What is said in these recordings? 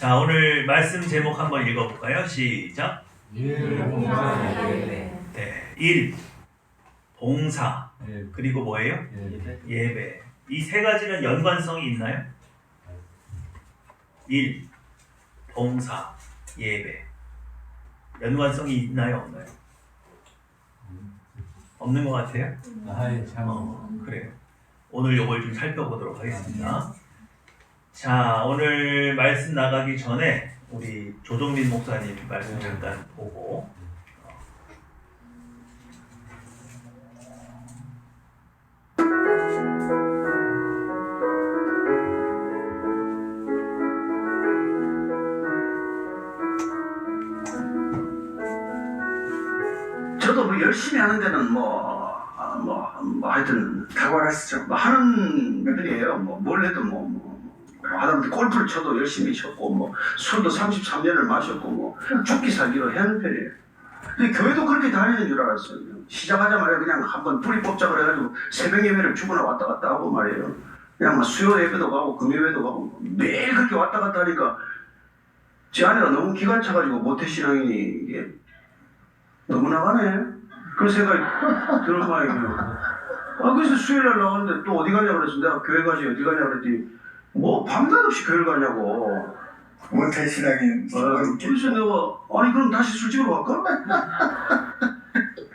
자, 오늘 말씀 제목 한번 읽어볼까요? 시작. 봉사 네, 일, 봉사, 그리고 뭐예요? 예배. 이 세 가지는 연관성이 있나요? 일, 봉사, 예배. 연관성이 있나요? 없나요? 없는 것 같아요? 그래요. 오늘 요걸 좀 살펴보도록 하겠습니다. 자, 오늘 말씀 나가기 전에 우리 조동민 목사님 말씀 잠깐 보고 저도 뭐 열심히 하는 데는 하여튼 탁월하시죠. 뭐 하는 분들이에요. 뭘 해도 하다못해 골프를 쳐도 열심히 쳤고 술도 33년을 마셨고 죽기 살기로 하는 편이에요. 근데 교회도 그렇게 다니는 줄 알았어요. 시작하자마자 그냥 한번 뿌리 뽑자 그래가지고 새벽 예배를 주거나 왔다 갔다 하고 말이에요. 그냥 수요 예배도 가고 금 예배도 가고 매일 그렇게 왔다 갔다 하니까 제 아내가 너무 기가 차가지고 모태신앙이 이게 너무 나가네. 그런 생각이 드는 거예요. 그래서 수요일날 나왔는데 또 어디 가냐 그래서 내가 교회 가지 어디 가냐 그랬더니 밤낮 없이 교회를 가냐고. 모태신앙인. 그래서 내가 아니 그럼 다시 술집으로 갈까?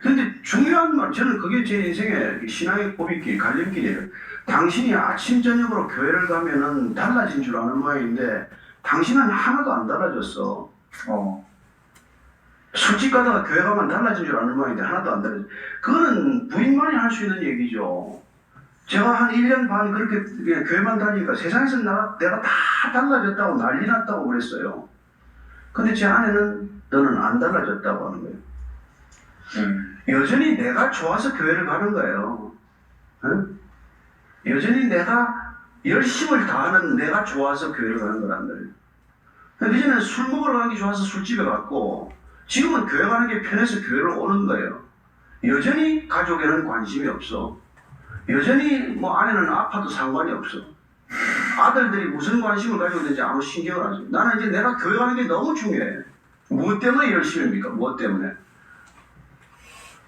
근데 중요한 말 저는 그게 제 인생의 신앙의 고비길 갈림길이에요. 당신이 아침 저녁으로 교회를 가면은 달라진 줄 아는 모양인데 당신은 하나도 안 달라졌어. 술집 가다가 교회 가면 달라진 줄 아는 모양인데 하나도 안 달라져. 그거는 부인만이 할 수 있는 얘기죠. 제가 한 1년 반 그렇게 그냥 교회만 다니니까 세상에서 내가 다 달라졌다고 난리 났다고 그랬어요. 근데 제 아내는 너는 안 달라졌다고 하는 거예요. 여전히 내가 좋아서 교회를 가는 거예요. 응? 여전히 내가 열심을 다하는 내가 좋아서 교회를 가는 거란 말이에요. 그전에는 술 먹으러 가는 게 좋아서 술집에 갔고 지금은 교회 가는 게 편해서 교회를 오는 거예요. 여전히 가족에는 관심이 없어. 여전히 아내는 아파도 상관이 없어. 아들들이 무슨 관심을 가지고 있는지 아무 신경을 안 써. 나는 이제 내가 교회 가는 게 너무 중요해. 무엇 때문에 열심히 합니까? 무엇 때문에?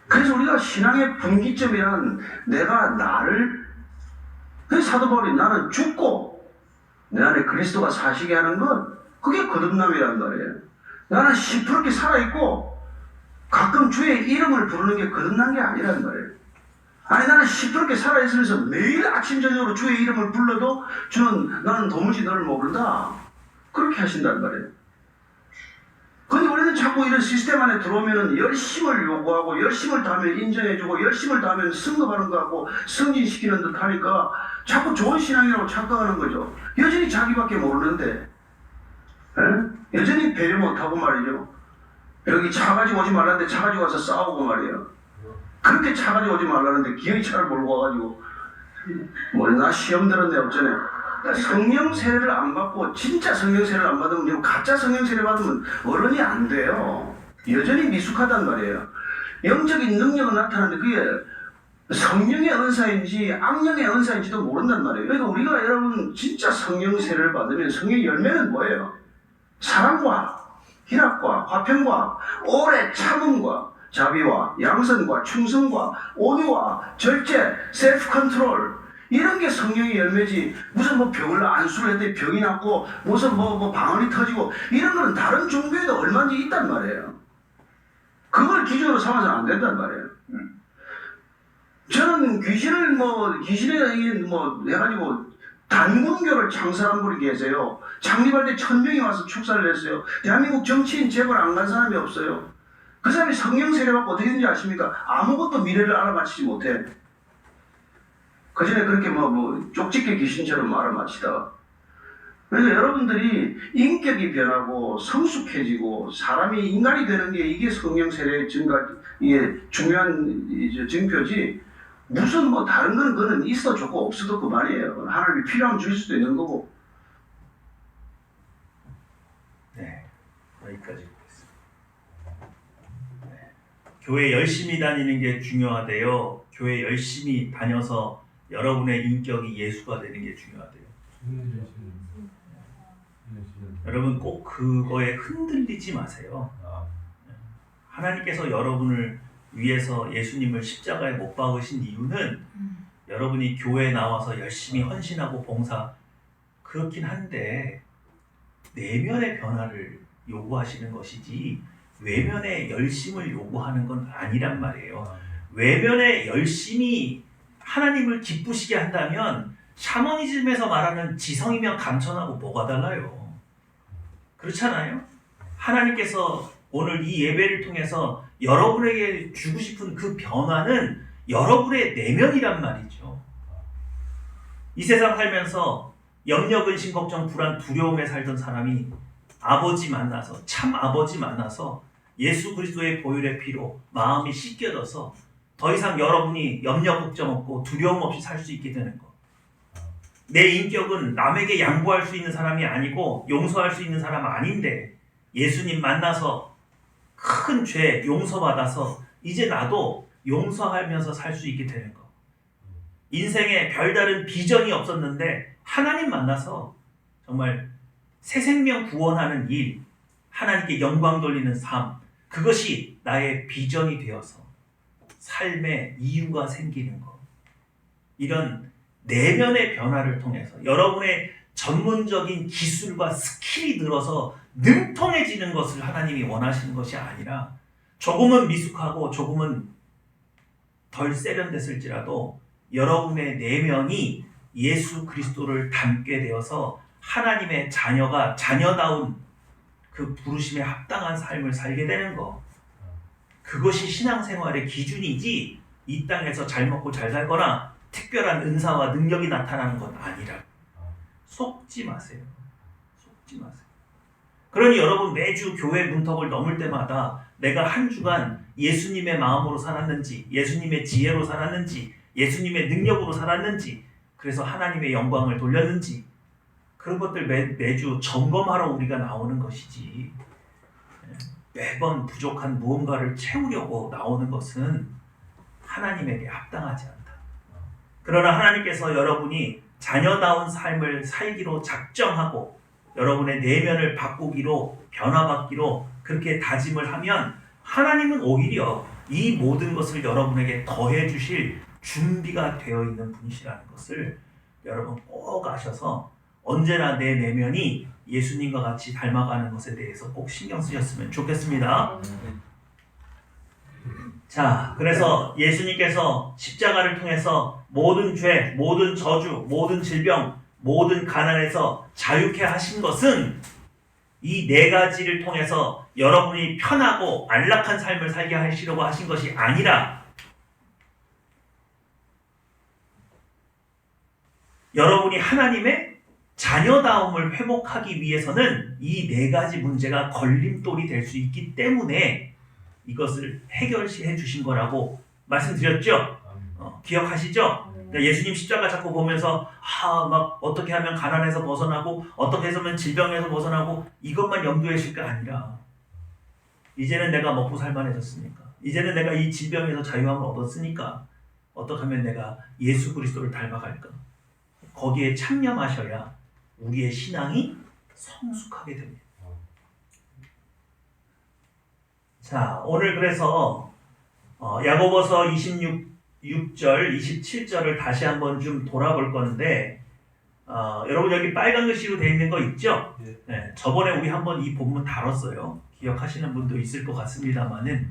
그래서 우리가 신앙의 분기점이란 내가 그래서 사도 바울이 나는 죽고 내 안에 그리스도가 사시게 하는 것 그게 거듭남이란 말이에요. 나는 시퍼렇게 살아있고 가끔 주의 이름을 부르는 게 거듭난 게 아니란 말이에요. 아니 나는 시퍼렇게 살아있으면서 매일 아침 저녁으로 주의 이름을 불러도 주는 나는 도무지 너를 모른다 그렇게 하신단 말이에요. 근데 우리는 자꾸 이런 시스템 안에 들어오면 열심을 요구하고 열심을 다하면 인정해주고 열심을 다하면 승급하는 거 같고 승진시키는 듯 하니까 자꾸 좋은 신앙이라고 착각하는 거죠. 여전히 자기밖에 모르는데 여전히 배려 못하고 말이죠. 여기 차 가지고 오지 말라는데 차 가지고 와서 싸우고 말이에요. 그렇게 차 가지고 오지 말라는데 기어이 차를 몰고 와가지고 나 시험 들었네 어쩌네. 성령 세례를 안 받고 진짜 성령 세례를 안 받으면 가짜 성령 세례 받으면 어른이 안 돼요. 여전히 미숙하단 말이에요. 영적인 능력은 나타나는데 그게 성령의 은사인지 악령의 은사인지도 모른단 말이에요. 그러니까 우리가 여러분 진짜 성령 세례를 받으면 성령의 열매는 뭐예요? 사랑과 희락과 화평과 오래 참음과 자비와 양선과 충성과 온유와 절제, 셀프 컨트롤 이런 게 성령의 열매지. 무슨 병을 안수를 했더니 병이 났고 무슨 방언이 터지고 이런 거는 다른 종교에도 얼마든지 있단 말이에요. 그걸 기준으로 삼아서는 안 된단 말이에요. 저는 귀신에 해가지고 단군교를 창설한 분이 계세요. 창립할 때 1000명이 와서 축사를 했어요. 대한민국 정치인 재벌 안 간 사람이 없어요. 그 사람이 성령 세례받고 어떻게 되는지 아십니까? 아무것도 미래를 알아맞히지 못해. 그 전에 그렇게 쪽집게 귀신처럼 알아맞히다가. 그래서 여러분들이 인격이 변하고 성숙해지고 사람이 인간이 되는 게 이게 성령 세례의 이게 중요한 증표지. 무슨 다른 건 그거는 있어 좋고 없어도 그만이에요. 하나님이 필요하면 줄 수도 있는 거고. 네, 여기까지 보겠습니다. 네. 교회 열심히 다니는 게 중요하대요. 교회 열심히 다녀서 여러분의 인격이 예수가 되는 게 중요하대요. 여러분 꼭 그거에 흔들리지 마세요. 하나님께서 여러분을 위해서 예수님을 십자가에 못 박으신 이유는 여러분이 교회에 나와서 열심히 헌신하고 봉사 그렇긴 한데 내면의 변화를 요구하시는 것이지 외면의 열심을 요구하는 건 아니란 말이에요. 외면의 열심이 하나님을 기쁘시게 한다면 샤머니즘에서 말하는 지성이면 감천하고 뭐가 달라요? 그렇잖아요? 하나님께서 오늘 이 예배를 통해서 여러분에게 주고 싶은 그 변화는 여러분의 내면이란 말이죠. 이 세상 살면서 염려, 근심, 걱정, 불안, 두려움에 살던 사람이 아버지 만나서 참 아버지 만나서 예수 그리스도의 보혈의 피로 마음이 씻겨져서 더 이상 여러분이 염려, 걱정 없고 두려움 없이 살 수 있게 되는 것. 내 인격은 남에게 양보할 수 있는 사람이 아니고 용서할 수 있는 사람 아닌데 예수님 만나서 큰 죄 용서받아서 이제 나도 용서하면서 살 수 있게 되는 것. 인생에 별다른 비전이 없었는데 하나님 만나서 정말 새 생명 구원하는 일, 하나님께 영광 돌리는 삶, 그것이 나의 비전이 되어서 삶의 이유가 생기는 것. 이런 내면의 변화를 통해서 여러분의 전문적인 기술과 스킬이 늘어서 능통해지는 것을 하나님이 원하시는 것이 아니라 조금은 미숙하고 조금은 덜 세련됐을지라도 여러분의 내면이 예수 그리스도를 닮게 되어서 하나님의 자녀가 자녀다운 그 부르심에 합당한 삶을 살게 되는 것. 그것이 신앙생활의 기준이지 이 땅에서 잘 먹고 잘 살거나 특별한 은사와 능력이 나타나는 건 아니라. 속지 마세요. 속지 마세요. 그러니 여러분 매주 교회 문턱을 넘을 때마다 내가 한 주간 예수님의 마음으로 살았는지, 예수님의 지혜로 살았는지, 예수님의 능력으로 살았는지, 그래서 하나님의 영광을 돌렸는지, 그런 것들 매주 점검하러 우리가 나오는 것이지, 매번 부족한 무언가를 채우려고 나오는 것은 하나님에게 합당하지 않다. 그러나 하나님께서 여러분이 자녀다운 삶을 살기로 작정하고 여러분의 내면을 바꾸기로, 변화받기로 그렇게 다짐을 하면 하나님은 오히려 이 모든 것을 여러분에게 더해 주실 준비가 되어 있는 분이시라는 것을 여러분 꼭 아셔서 언제나 내 내면이 예수님과 같이 닮아가는 것에 대해서 꼭 신경 쓰셨으면 좋겠습니다. 자, 그래서 예수님께서 십자가를 통해서 모든 죄, 모든 저주, 모든 질병, 모든 가난에서 자유케 하신 것은 이 네 가지를 통해서 여러분이 편하고 안락한 삶을 살게 하시려고 하신 것이 아니라 여러분이 하나님의 자녀다움을 회복하기 위해서는 이 네 가지 문제가 걸림돌이 될 수 있기 때문에 이것을 해결해 주신 거라고 말씀드렸죠? 기억하시죠? 그러니까 예수님 십자가 자꾸 보면서 막 어떻게 하면 가난에서 벗어나고 어떻게 해서면 질병에서 벗어나고 이것만 염두에 쉴 게 아니라 이제는 내가 먹고 살만해졌으니까, 이제는 내가 이 질병에서 자유함을 얻었으니까 어떻게 하면 내가 예수 그리스도를 닮아갈까? 거기에 참여하셔야 우리의 신앙이 성숙하게 됩니다. 자, 오늘 그래서 야고보서 26절, 27절을 다시 한번 좀 돌아볼 건데 여러분 여기 빨간 글씨로 되어 있는 거 있죠? 네, 저번에 우리 한번 이 본문 다뤘어요. 기억하시는 분도 있을 것 같습니다만은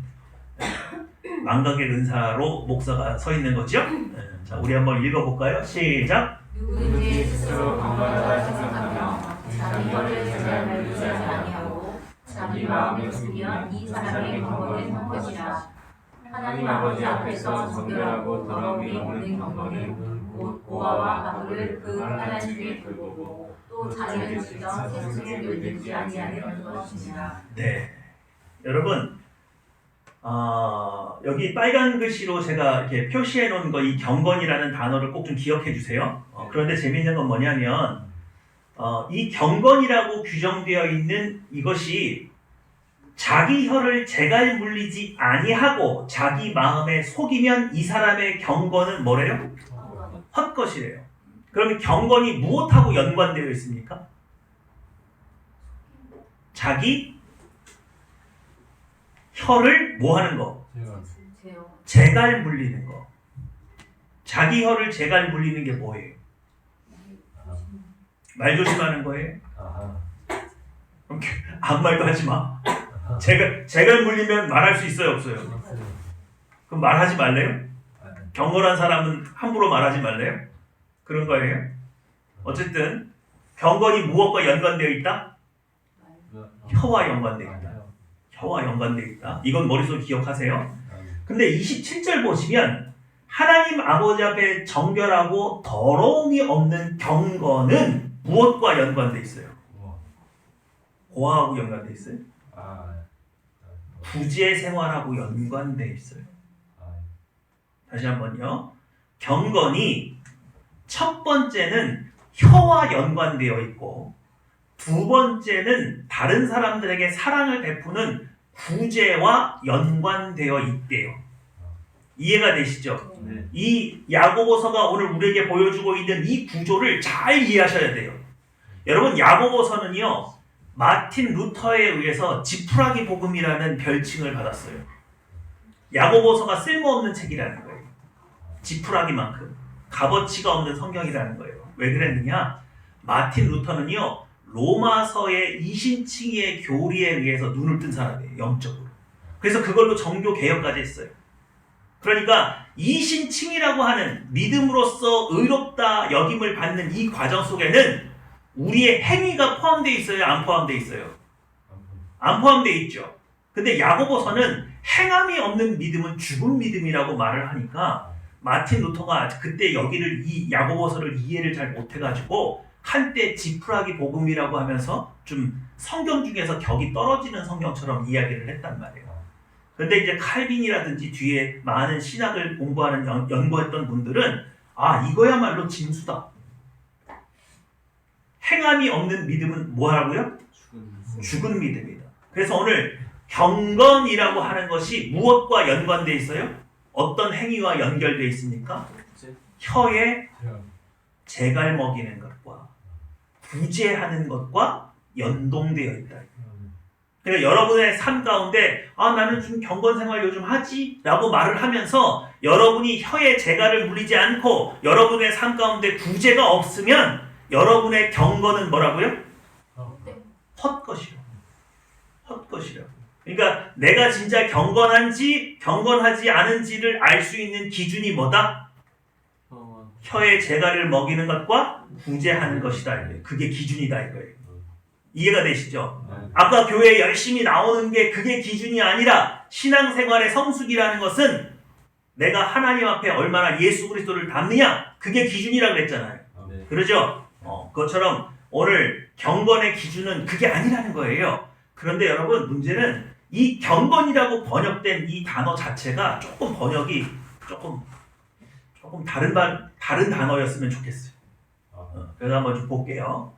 망각의 은사로 목사가 서 있는 거죠? 네, 자, 우리 한번 읽어볼까요? 시작! 누구든지 스스로 강건하다 생각하며 자기 것을 제자를 유지하지 아니하고 자기 마음을 숨기면 이 사람의 경건은 헛것이라. 하나님 아버지 앞에서 정결하고 더러움이 없는 경건은 곧 고아와 아들을 그 하나님 중에 돌보고 또 자기를 지켜 세상에 물들지 아니하는 것입니다. 네, 여러분 여기 빨간 글씨로 제가 이렇게 표시해 놓은 거, 이 경건이라는 단어를 꼭 좀 기억해 주세요. 그런데 재미있는 건 뭐냐면 이 경건이라고 규정되어 있는 이것이 자기 혀를 재갈 물리지 아니하고 자기 마음에 속이면 이 사람의 경건은 뭐래요? 헛것이래요. 그러면 경건이 무엇하고 연관되어 있습니까? 자기 혀를 뭐 하는 거? 제요. 재갈 물리는 거. 자기 혀를 재갈 물리는 게 뭐예요? 말 조심하는 거예요? 아무 말도 하지 마. 재갈 물리면 말할 수 있어요, 없어요? 그럼 말하지 말래요? 경건한 사람은 함부로 말하지 말래요? 그런 거예요? 어쨌든 경건이 무엇과 연관되어 있다? 혀와 연관되어 있다. 혀와 연관되어 있다. 이건 머릿속에 기억하세요. 근데 27절 보시면 하나님 아버지 앞에 정결하고 더러움이 없는 경건은 무엇과 연관되어 있어요? 뭐하고 연관되어 있어요? 구제 생활하고 연관되어 있어요. 다시 한번요. 경건이 첫 번째는 혀와 연관되어 있고 두 번째는 다른 사람들에게 사랑을 베푸는 구제와 연관되어 있대요. 이해가 되시죠? 네. 이 야고보서가 오늘 우리에게 보여주고 있는 이 구조를 잘 이해하셔야 돼요. 여러분, 야고보서는요, 마틴 루터에 의해서 지푸라기 복음이라는 별칭을 받았어요. 야고보서가 쓸모없는 책이라는 거예요. 지푸라기만큼 값어치가 없는 성경이라는 거예요. 왜 그랬느냐? 마틴 루터는요, 로마서의 이신칭의 교리에 의해서 눈을 뜬 사람이에요. 영적으로. 그래서 그걸로 정교 개혁까지 했어요. 그러니까 이신칭이라고 하는 믿음으로써 의롭다 여김을 받는 이 과정 속에는 우리의 행위가 포함되어 있어요? 안 포함되어 있어요? 안 포함되어 있죠. 근데 야고보서는 행함이 없는 믿음은 죽은 믿음이라고 말을 하니까 마틴 루터가 그때 여기를 이 야고보서를 이해를 잘 못해가지고 한때 지푸라기 복음이라고 하면서 좀 성경 중에서 격이 떨어지는 성경처럼 이야기를 했단 말이에요. 근데 이제 칼빈이라든지 뒤에 많은 신학을 공부하는 연구했던 분들은 이거야말로 진수다. 행함이 없는 믿음은 뭐라고요? 죽은 믿음이다. 그래서 오늘 경건이라고 하는 것이 무엇과 연관되어 있어요? 어떤 행위와 연결되어 있습니까? 혀에 재갈 먹이는 것과 구제하는 것과 연동되어 있다. 그러니까 여러분의 삶 가운데 나는 좀 경건 생활 요즘 하지? 라고 말을 하면서 여러분이 혀에 재갈을 물리지 않고 여러분의 삶 가운데 구제가 없으면 여러분의 경건은 뭐라고요? 헛것이라. 헛것이라. 그러니까 내가 진짜 경건한지 경건하지 않은지를 알 수 있는 기준이 뭐다? 혀에 재갈을 먹이는 것과 구제하는 것이다. 그게 기준이다 이거예요. 이해가 되시죠? 아까 교회에 열심히 나오는 게 그게 기준이 아니라 신앙생활의 성숙이라는 것은 내가 하나님 앞에 얼마나 예수 그리스도를 닮느냐 그게 기준이라고 그랬잖아요. 그러죠? 그것처럼 오늘 경건의 기준은 그게 아니라는 거예요. 그런데 여러분 문제는 이 경건이라고 번역된 이 단어 자체가 조금 번역이 조금 다른 단어였으면 좋겠어요. 그래서 한번 좀 볼게요.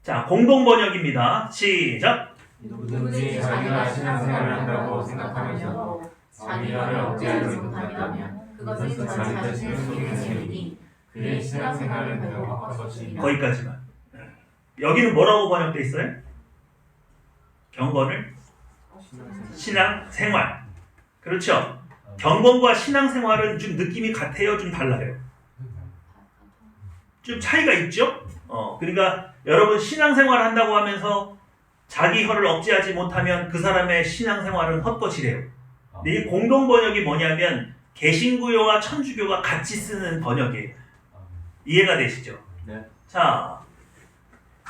자, 공동 번역입니다. 시작. 누구든지 자기가 신앙생활을 한다고 생각하면서도 자기 혀를 억제하지 못하면 그것은 자기 자신을 속이는 셈이니 그의 신앙생활은 별로 헛것이니라. 거기까지만. 여기는 뭐라고 번역돼 있어요? 경건을 신앙생활. 그렇죠? 경건과 신앙생활은 좀 느낌이 같아요? 좀 달라요? 좀 차이가 있죠? 그러니까 여러분 신앙생활 한다고 하면서 자기 혀를 억제하지 못하면 그 사람의 신앙생활은 헛것이래요. 근데 이 공동번역이 뭐냐면 개신구교와 천주교가 같이 쓰는 번역이에요. 이해가 되시죠? 네. 자,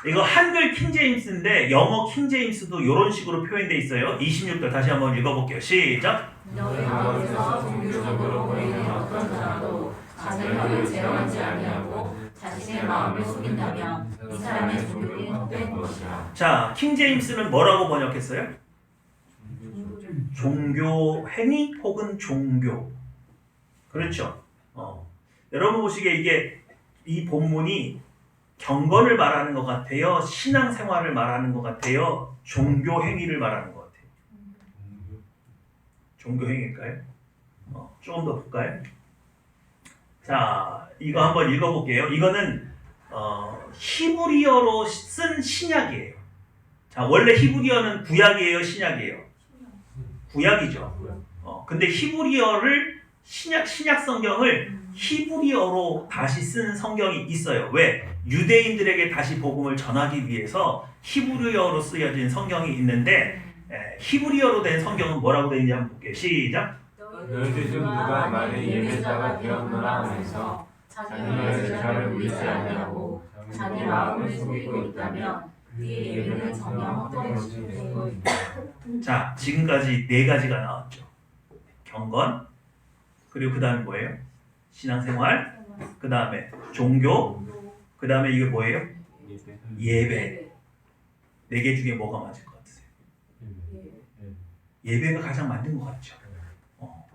이거 한글 킹제임스인데 영어 킹제임스도 이런 식으로 표현되어 있어요. 26절 다시 한번 읽어볼게요. 시작. 너희 가운데서 종교적으로 보이는 어떤 사람도 자기 혀를 제어하지 아니하고 자신의 마음을 속인다면 이 사람의 종교는 헛된 것이라. 자, 킹제임스는 뭐라고 번역했어요? 종교 행위 혹은 종교. 그렇죠? 여러분 보시기에 이게 이 본문이 경건을 말하는 것 같아요? 신앙생활을 말하는 것 같아요? 종교 행위를 말하는 것 같아요? 종교 행위일까요? 조금 더 볼까요? 자, 이거 한번 읽어볼게요. 이거는 히브리어로 쓴 신약이에요. 자, 자, 원래 히브리어는 구약이에요, 신약이에요? 구약이죠. 근데 히브리어를 신약 성경을 히브리어로 다시 쓴 성경이 있어요. 왜? 유대인들에게 다시 복음을 전하기 위해서 히브리어로 쓰여진 성경이 있는데 히브리어로 된 성경은 뭐라고 되어 있는지 한번 볼게요. 시작. 너희들 중 누가 만일 예배자가 되었노라 하면서 자기의 제사를 물리지 아니하고 자기 마음을 속이고 있다면 그의 예배는 정녕 헛된 것이 되고 있다. 자, 지금까지 네 가지가 나왔죠. 경건, 그리고 그 다음에 뭐예요? 신앙생활, 그 다음에 종교, 그 다음에 이게 뭐예요? 예배. 네 개 중에 뭐가 맞을 것 같으세요? 예배가 가장 맞는 것 같죠.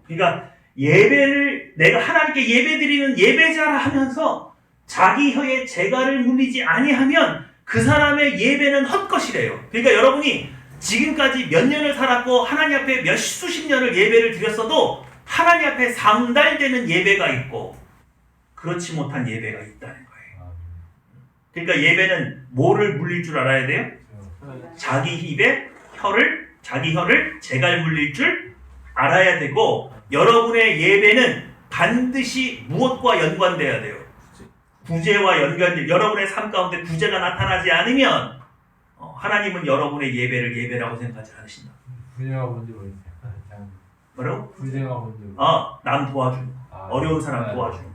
그러니까 예배를 내가 하나님께 예배드리는 예배자라 하면서 자기 혀에 재갈을 물리지 아니하면 그 사람의 예배는 헛것이래요. 그러니까 여러분이 지금까지 몇 년을 살았고 하나님 앞에 몇 수십 년을 예배를 드렸어도 하나님 앞에 상달되는 예배가 있고 그렇지 못한 예배가 있다는 거예요. 그러니까 예배는 뭐를 물릴 줄 알아야 돼요? 자기 혀를 재갈 물릴 줄 알아야 되고 여러분의 예배는 반드시 무엇과 연관돼야 돼요? 구제와 연관돼. 여러분의 삶 가운데 구제가 나타나지 않으면 하나님은 여러분의 예배를 예배라고 생각하지 않으신다. 구제가 뭔지 모르겠어요. 뭐라고? 구제가 뭔지 남 도와주는 거. 어려운 사람 도와주는 거.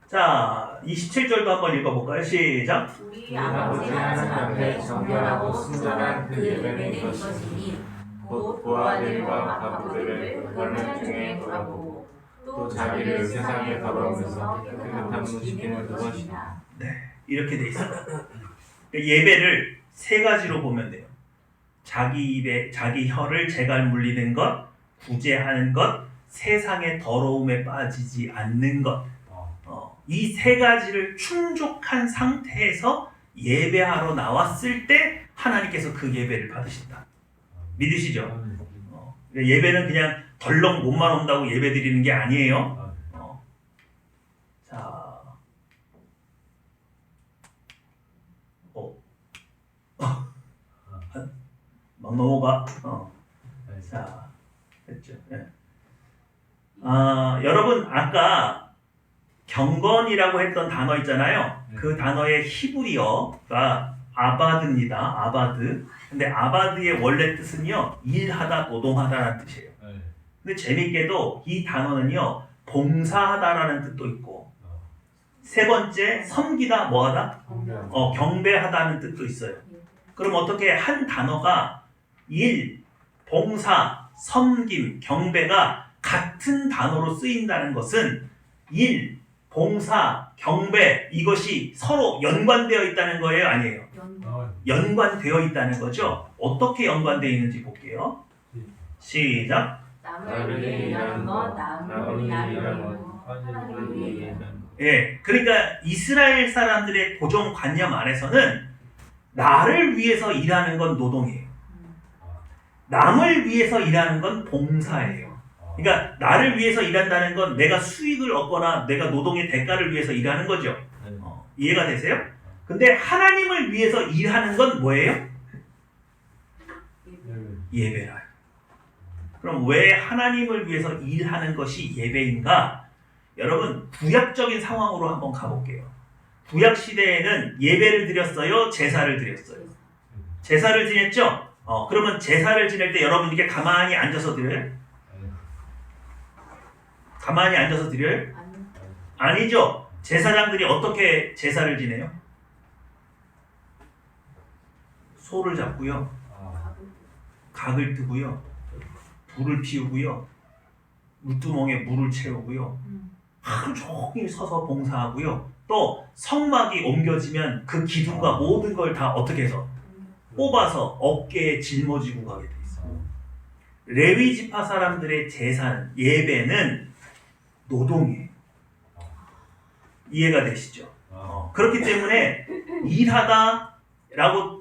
자, 27절도 한번 읽어볼까요? 시작. 우리 아버지 하나님 앞에 정결하고 순전한 그 예배는 이것이니 곧 보아들과 바쁘들을 혈면 중에 돌아보고 또 자기를 세상에 더러우면서 깨끗함을 지키는 그것이다. 네, 이렇게 돼 있어요. 예배를 세 가지로 보면 돼요. 자기 혀를 재갈 물리는 것, 구제하는 것, 세상의 더러움에 빠지지 않는 것. 이 세 가지를 충족한 상태에서 예배하러 나왔을 때 하나님께서 그 예배를 받으신다. 믿으시죠? 예배는 그냥 덜렁 몸만 온다고 예배 드리는 게 아니에요. 자, 막 넘어가. 자, 됐죠. 네. 여러분 아까 경건이라고 했던 단어 있잖아요. 그 단어의 히브리어가 아바드입니다. 아바드. 근데 아바드의 원래 뜻은요, 일하다, 노동하다라는 뜻이에요. 근데 재밌게도 이 단어는요, 봉사하다라는 뜻도 있고, 세 번째, 섬기다, 뭐하다? 경배하다는 뜻도 있어요. 그럼 어떻게 한 단어가 일, 봉사, 섬김, 경배가 같은 단어로 쓰인다는 것은 일, 봉사, 경배 이것이 서로 연관되어 있다는 거예요? 아니에요? 연관되어 있다는 거죠? 어떻게 연관되어 있는지 볼게요. 시작. 남을 위해 일하는 것, 남을 위해 일하는 것, 하나님을 위해 일하는 것. 예, 그러니까 이스라엘 사람들의 고정관념 안에서는 나를 위해서 일하는 건 노동이에요. 남을 위해서 일하는 건 봉사예요. 그러니까 나를 위해서 일한다는 건 내가 수익을 얻거나 내가 노동의 대가를 위해서 일하는 거죠. 이해가 되세요? 근데 하나님을 위해서 일하는 건 뭐예요? 예배라. 그럼 왜 하나님을 위해서 일하는 것이 예배인가? 여러분 구약적인 상황으로 한번 가볼게요. 구약 시대에는 예배를 드렸어요? 제사를 드렸어요? 제사를 지냈죠? 그러면 제사를 지낼 때 여러분 이렇게 가만히 앉아서 드려요? 가만히 앉아서 드려요? 아니죠. 제사장들이 어떻게 제사를 지내요? 소를 잡고요. 각을 뜨고요. 불을 피우고요. 물두멍에 물을 채우고요. 하루 종일 서서 봉사하고요. 또 성막이 옮겨지면 그 기둥과 모든 걸 다 어떻게 해서 뽑아서 어깨에 짊어지고 가게 돼 있어요. 레위 지파 사람들의 제사는 예배는 노동이에요. 이해가 되시죠? 그렇기 때문에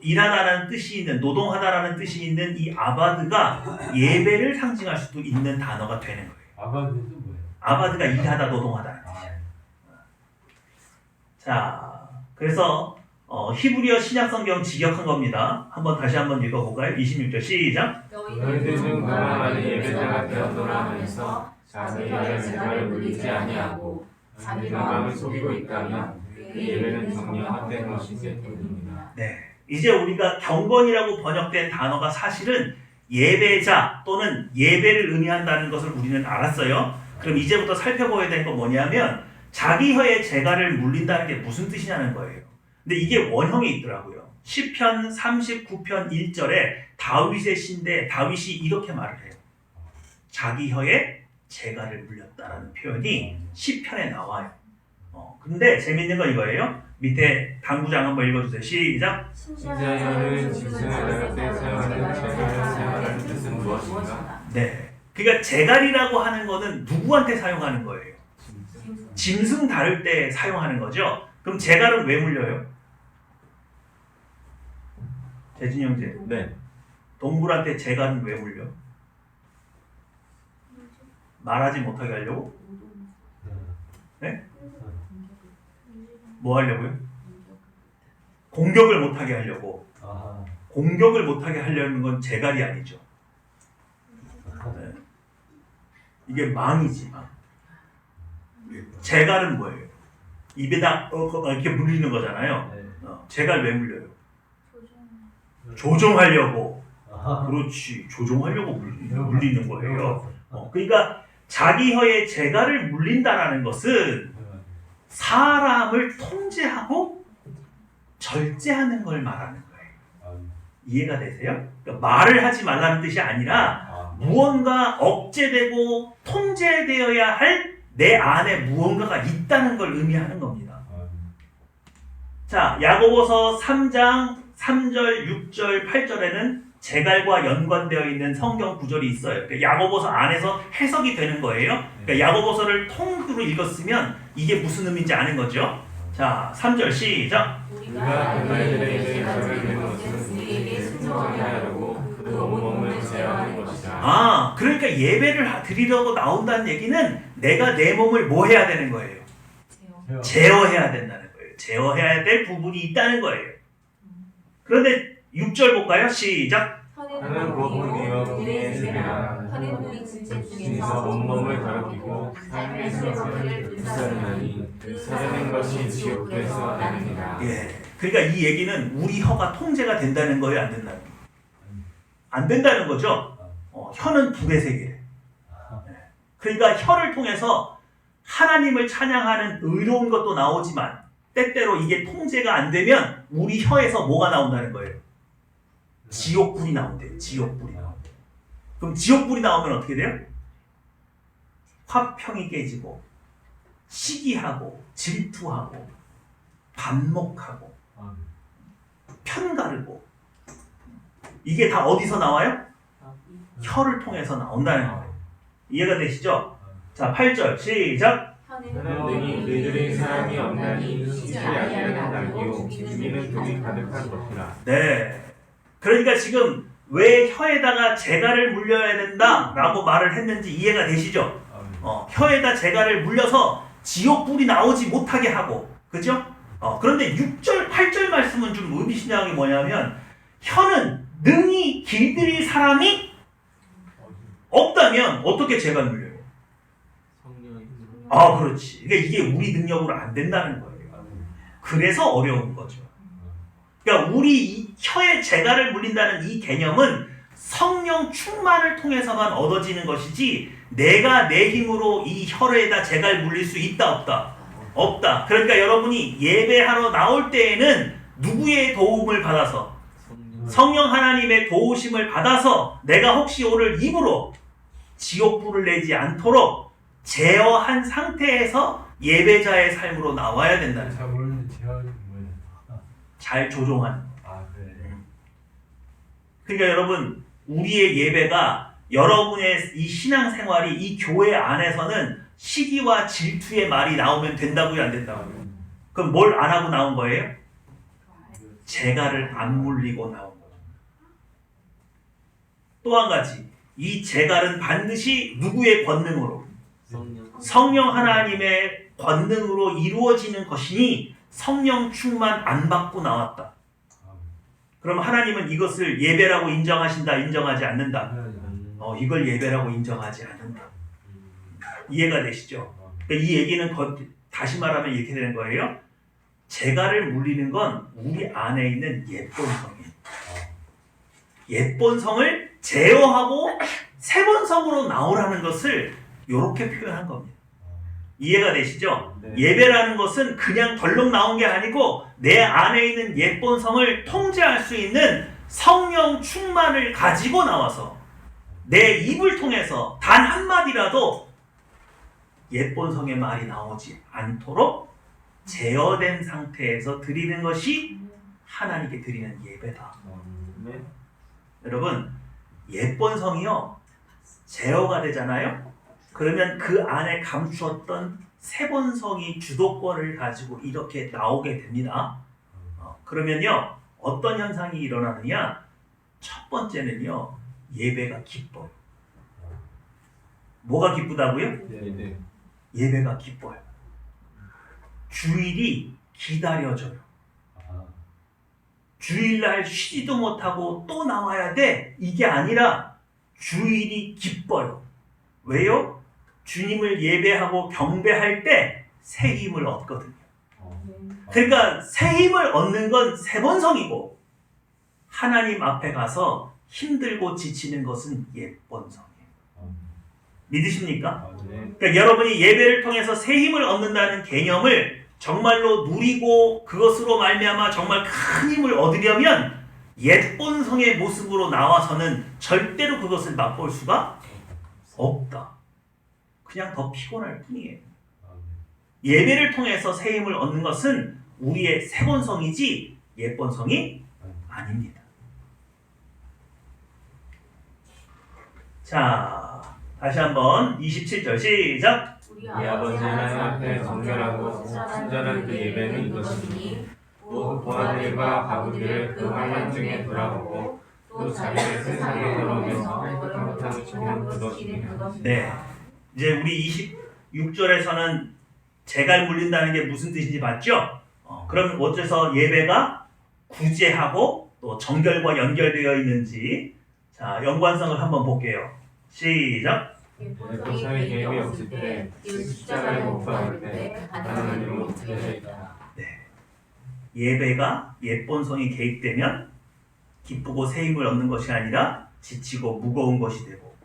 일하다라는 뜻이 있는, 노동하다라는 뜻이 있는 이 아바드가 예배를 상징할 수도 있는 단어가 되는 거예요. 아바드는 뭐예요? 아바드가 일하다, 노동하다는 뜻이에요. 자, 그래서 히브리어 신약성경 직역한 겁니다. 다시 한번 읽어볼까요? 26절 시작. 너희들 중 너나 많은 예배자가 되었노라 하면서 자기의 제사를 물리지 아니하고 자기 마음을 속이고 있다면 그 예배는 정녕 헛된 것이 될 뿐입니다. 네, 이제 우리가 경건이라고 번역된 단어가 사실은 예배자 또는 예배를 의미한다는 것을 우리는 알았어요. 그럼 이제부터 살펴봐야 될 건 뭐냐면 자기 혀의 재갈을 물린다는 게 무슨 뜻이냐는 거예요. 근데 이게 원형이 있더라고요. 시편 39편 1절에 다윗의 시인데 다윗이 이렇게 말을 해요. 자기 혀에 재갈을 물렸다라는 표현이 시편에 나와요. 근데 재밌는 건 이거예요. 밑에 당구장 한번 읽어주세요. 시작. 신자여는 짐승을 나갈 때 사용하는 재갈을 사용하는 뜻은 무엇인가? 네. 그러니까 재갈이라고 하는 거는 누구한테 사용하는 거예요? 짐승 다룰 때 사용하는 거죠. 그럼 재갈은 왜 물려요? 재진이 형제. 네. 동물한테 재갈은 왜 물려? 말하지 못하게 하려고? 네? 뭐 하려고요? 공격을 못하게 하려고. 아하. 공격을 못하게 하려는 건 재갈이 아니죠. 네. 이게 망이지, 망. 재갈은 뭐예요? 입에다 이렇게 물리는 거잖아요. 네. 재갈 왜 물려요? 조종하려고. 아하. 그렇지, 조종하려고 물리는 거예요. 그러니까 자기 혀에 재갈을 물린다라는 것은 사람을 통제하고 절제하는 걸 말하는 거예요. 이해가 되세요? 그러니까 말을 하지 말라는 뜻이 아니라 무언가 억제되고 통제되어야 할 내 안에 무언가가 있다는 걸 의미하는 겁니다. 자, 야고보서 3장 3절, 6절, 8절에는 재갈과 연관되어 있는 성경 구절이 있어요. 그러니까 야고보서 안에서 해석이 되는 거예요. 그러니까 야고보서를 통으로 읽었으면 이게 무슨 의미인지 아는 거죠. 자, 3절 시작. 우리가 그들에게 제사를 드리는 것은 우리에게 순종하게 하려고 그 온몸을 제어하는 것이다. 그러니까 예배를 드리려고 나온다는 얘기는 내가 내 몸을 뭐 해야 되는 거예요? 제어해야 된다는 거예요. 제어해야 될 부분이 있다는 거예요. 그런데 6절 볼까요? 시작. 하는 복음이요 우리의 집이라 하는 우리 진짜 중에서 온몸을 더럽히고 삶의 수고를 불사르나니 불사르는 것이 지옥에서 나느니라. 예. 그러니까 이 얘기는 우리 혀가 통제가 된다는 거예요, 안 된다는 거예요? 안 된다는 거죠. 혀는 불의 세계래. 그러니까 혀를 통해서 하나님을 찬양하는 의로운 것도 나오지만 때때로 이게 통제가 안 되면 우리 혀에서 뭐가 나온다는 거예요? 지옥불이 나온대요. 지옥불이 나온대요. 그럼 지옥불이 나오면 어떻게 돼요? 화평이 깨지고 시기하고 질투하고 반목하고 편가르고 이게 다 어디서 나와요? 혀를 통해서 나온다는 거예요. 이해가 되시죠? 자, 8절 시작. 하는 등이 너희들의 사람이 없나니 쉬지 아니하는 날이요 죽이는 등이 가득한 것이라. 네. 그러니까 지금 왜 혀에다가 재갈을 물려야 된다라고 말을 했는지 이해가 되시죠? 혀에다 재갈을 물려서 지옥불이 나오지 못하게 하고, 그죠? 그런데 6절, 8절 말씀은 좀 의미심장한 게 뭐냐면 혀는 능히 길들일 사람이 없다면 어떻게 재갈 물려요? 그렇지. 그러니까 이게 우리 능력으로 안 된다는 거예요. 그래서 어려운 거죠. 그러니까 우리 이 혀에 재갈을 물린다는 이 개념은 성령 충만을 통해서만 얻어지는 것이지 내가 내 힘으로 이 혀에다 재갈 물릴 수 있다 없다? 없다. 그러니까 여러분이 예배하러 나올 때에는 누구의 도움을 받아서? 성령 하나님의 도우심을 받아서 내가 혹시 오늘 입으로 지옥불을 내지 않도록 제어한 상태에서 예배자의 삶으로 나와야 된다는 거예요. 잘 모르는 제어는 뭐예요? 잘 조종하는 거. 그래. 그러니까 여러분, 우리의 예배가 여러분의 이 신앙생활이 이 교회 안에서는 시기와 질투의 말이 나오면 된다고요, 안 된다고요? 그럼 뭘 안 하고 나온 거예요? 재갈을 안 물리고 나온 거예요. 또 한 가지, 이 재갈은 반드시 누구의 권능으로? 성령 하나님의 권능으로 이루어지는 것이니 성령 충만 안 받고 나왔다. 그럼 하나님은 이것을 예배라고 인정하신다, 인정하지 않는다? 이걸 예배라고 인정하지 않는다. 이해가 되시죠? 그러니까 이 얘기는 다시 말하면 이렇게 되는 거예요. 재갈을 물리는 건 우리 안에 있는 옛본성이에요. 옛본성을 제어하고 새본성으로 나오라는 것을 이렇게 표현한 겁니다. 이해가 되시죠? 네. 예배라는 것은 그냥 덜렁 나온 게 아니고 내 안에 있는 옛본성을 통제할 수 있는 성령 충만을 가지고 나와서 내 입을 통해서 단 한마디라도 옛본성의 말이 나오지 않도록 제어된 상태에서 드리는 것이 하나님께 드리는 예배다. 여러분, 옛본성이요 제어가 되잖아요. 그러면 그 안에 감추었던 새본성이 주도권을 가지고 이렇게 나오게 됩니다. 그러면요 어떤 현상이 일어나느냐? 첫 번째는요 예배가 기뻐요. 뭐가 기쁘다고요? 네. 예배가 기뻐요. 주일이 기다려져요. 주일날 쉬지도 못하고 또 나와야 돼. 이게 아니라 주일이 기뻐요. 왜요? 주님을 예배하고 경배할 때 새 힘을 얻거든요. 그러니까 새 힘을 얻는 건 새본성이고 하나님 앞에 가서 힘들고 지치는 것은 옛본성이에요. 믿으십니까? 그러니까 여러분이 예배를 통해서 새 힘을 얻는다는 개념을 정말로 누리고 그것으로 말미암아 정말 큰 힘을 얻으려면 옛본성의 모습으로 나와서는 절대로 그것을 맛볼 수가 없다. 그냥 더 피곤할 뿐이에요. 예배를 통해서 새 힘을 얻는 것은 우리의 새본성이지 옛본성이 아닙니다. 자, 다시 한번 27절 시작. 우리 아버지 하나님 앞에 정결하고 친절한 그 예배는 이것이니 또 고아들과 과부들을 그 환난 중에 돌아보고 또 자기를 세상에 들어오면서 깨끗함을 찾는 그것입니다. 네, 이제 우리 26절에서는 재갈 물린다는 게 무슨 뜻인지 봤죠? 그럼 어째서 예배가 구제하고 또 정결과 연결되어 있는지 자 연관성을 한번 볼게요. 시작. 옛본성이 개입이 없을 때 십자가에 못 박을 때 하나님으로 붙여져 있다. 예배가 옛본성이 개입되면 기쁘고 새 힘을 얻는 것이 아니라 지치고 무거운 것이 되고,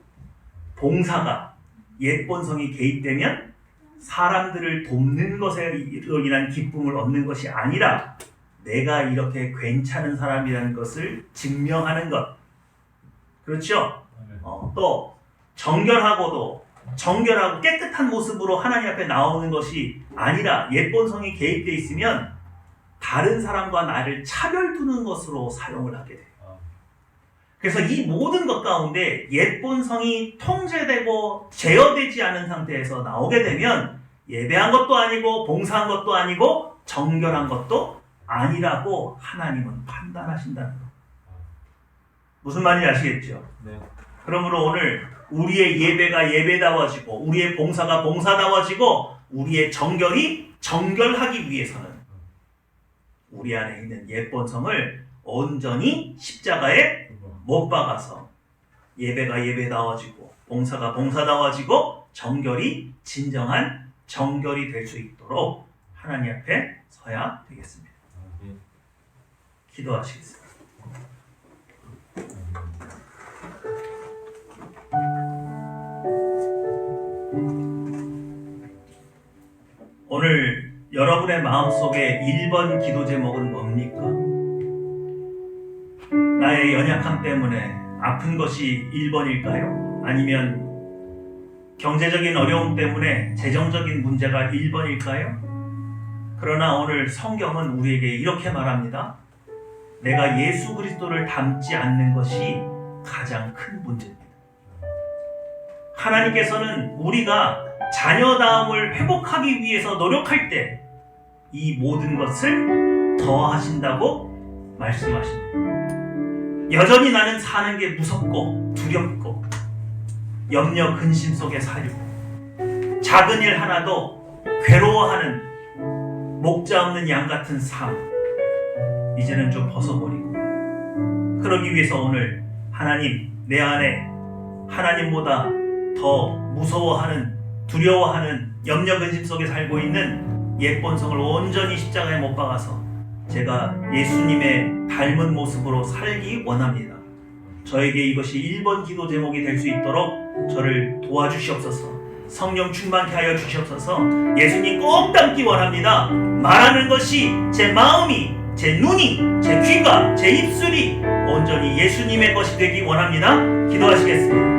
봉사가 옛본성이 개입되면 사람들을 돕는 것으로 인한 기쁨을 얻는 것이 아니라 내가 이렇게 괜찮은 사람이라는 것을 증명하는 것. 그렇죠? 또 정결하고 깨끗한 모습으로 하나님 앞에 나오는 것이 아니라 옛본성이 개입되어 있으면 다른 사람과 나를 차별두는 것으로 사용을 하게 돼요. 그래서 이 모든 것 가운데 옛본성이 통제되고 제어되지 않은 상태에서 나오게 되면 예배한 것도 아니고 봉사한 것도 아니고 정결한 것도 아니라고 하나님은 판단하신다는 것. 무슨 말인지 아시겠죠? 네. 그러므로 오늘 우리의 예배가 예배다워지고 우리의 봉사가 봉사다워지고 우리의 정결이 정결하기 위해서는 우리 안에 있는 옛본성을 온전히 십자가에 못 박아서 예배가 예배다워지고 봉사가 봉사다워지고 정결이 진정한 정결이 될 수 있도록 하나님 앞에 서야 되겠습니다. 기도하시겠습니다. 오늘 여러분의 마음속에 1번 기도 제목은 뭡니까? 나의 연약함 때문에 아픈 것이 1번일까요? 아니면 경제적인 어려움 때문에 재정적인 문제가 1번일까요? 그러나 오늘 성경은 우리에게 이렇게 말합니다. 내가 예수 그리스도를 닮지 않는 것이 가장 큰 문제입니다. 하나님께서는 우리가 자녀다움을 회복하기 위해서 노력할 때 이 모든 것을 더하신다고 말씀하십니다. 여전히 나는 사는 게 무섭고 두렵고 염려 근심 속에 살고 작은 일 하나도 괴로워하는 목자 없는 양 같은 삶 이제는 좀 벗어버리고 그러기 위해서 오늘 하나님 내 안에 하나님보다 더 무서워하는 두려워하는 염려 근심 속에 살고 있는 옛 본성을 온전히 십자가에 못 박아서 제가 예수님의 닮은 모습으로 살기 원합니다. 저에게 이것이 1번 기도 제목이 될 수 있도록 저를 도와주시옵소서. 성령 충만케 하여 주시옵소서. 예수님 꼭 닮기 원합니다. 말하는 것이 제 마음이, 제 눈이, 제 귀가, 제 입술이 온전히 예수님의 것이 되기 원합니다. 기도하시겠습니다.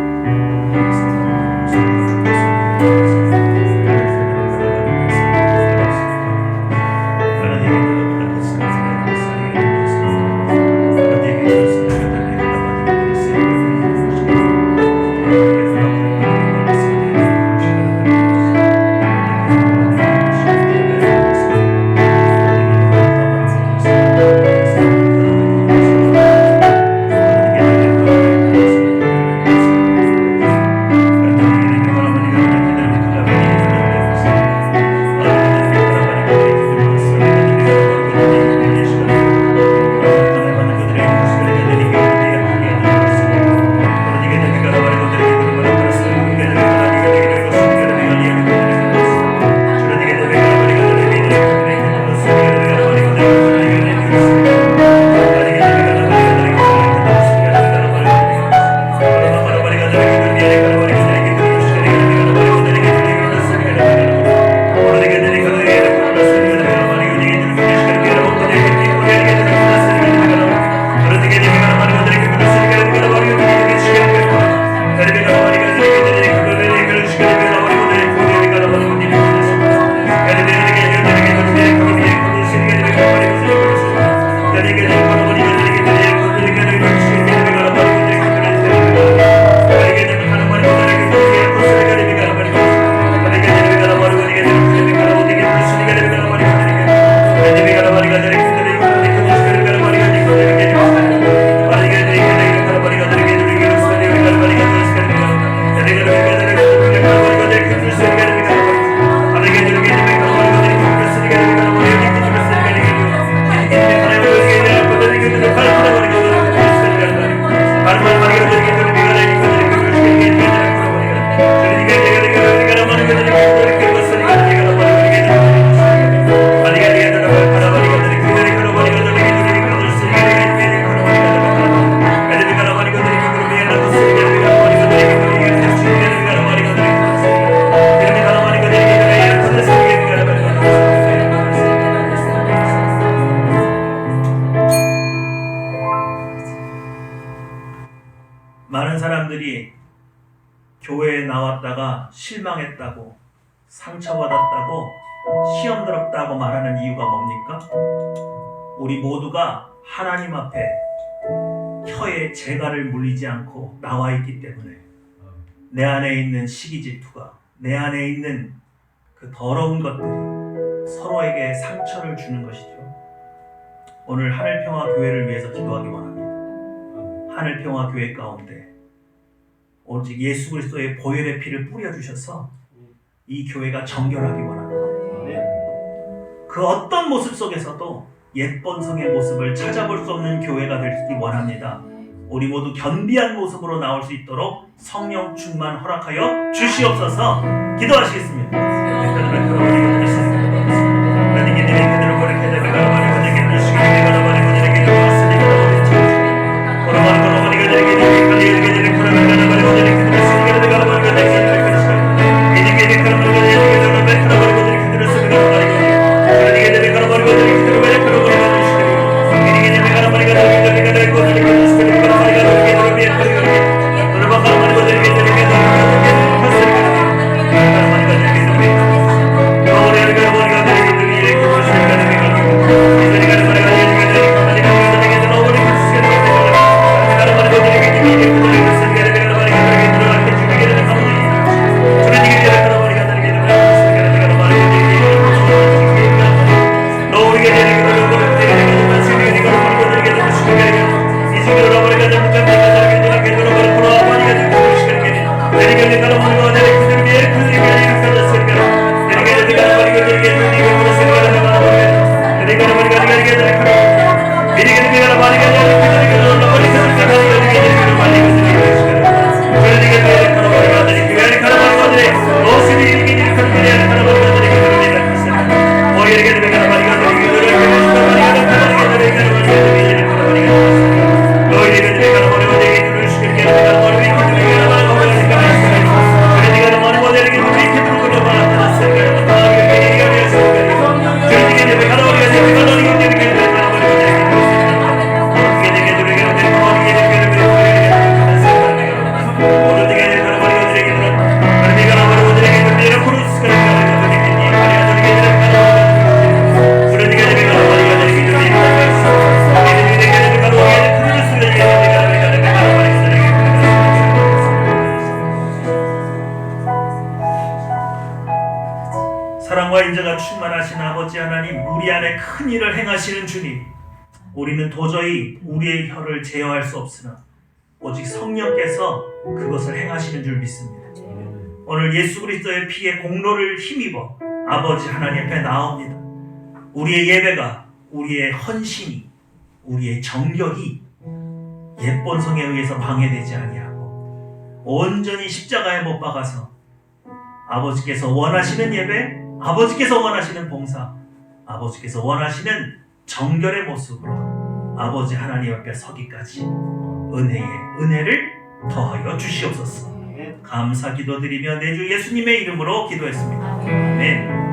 많은 사람들이 교회에 나왔다가 실망했다고 상처받았다고 시험 들었다고 말하는 이유가 뭡니까? 우리 모두가 하나님 앞에 혀에 재갈을 물리지 않고 나와 있기 때문에 내 안에 있는 시기 질투가 내 안에 있는 그 더러운 것들이 서로에게 상처를 주는 것이죠. 오늘 하늘평화교회를 위해서 기도하기 원합니다. 하늘평화교회 가운데 오직 예수 그리스도의 보혈의 피를 뿌려주셔서 이 교회가 정결하기 원합니다. 그 어떤 모습 속에서도 옛 본성의 모습을 찾아볼 수 없는 교회가 되기 원합니다. 우리 모두 견비한 모습으로 나올 수 있도록 성령 충만 허락하여 주시옵소서. 기도하시겠습니다. 큰 일을 행하시는 주님, 우리는 도저히 우리의 혀를 제어할 수 없으나 오직 성령께서 그것을 행하시는 줄 믿습니다. 오늘 예수 그리스도의 피의 공로를 힘입어 아버지 하나님 앞에 나옵니다. 우리의 예배가, 우리의 헌신이, 우리의 정결이 옛본성에 의해서 방해되지 아니하고 온전히 십자가에 못 박아서 아버지께서 원하시는 예배, 아버지께서 원하시는 봉사, 아버지께서 원하시는 정결의 모습으로 아버지 하나님 앞에 서기까지 은혜에 은혜를 더하여 주시옵소서. 감사 기도드리며 내 주 예수님의 이름으로 기도했습니다. 아멘.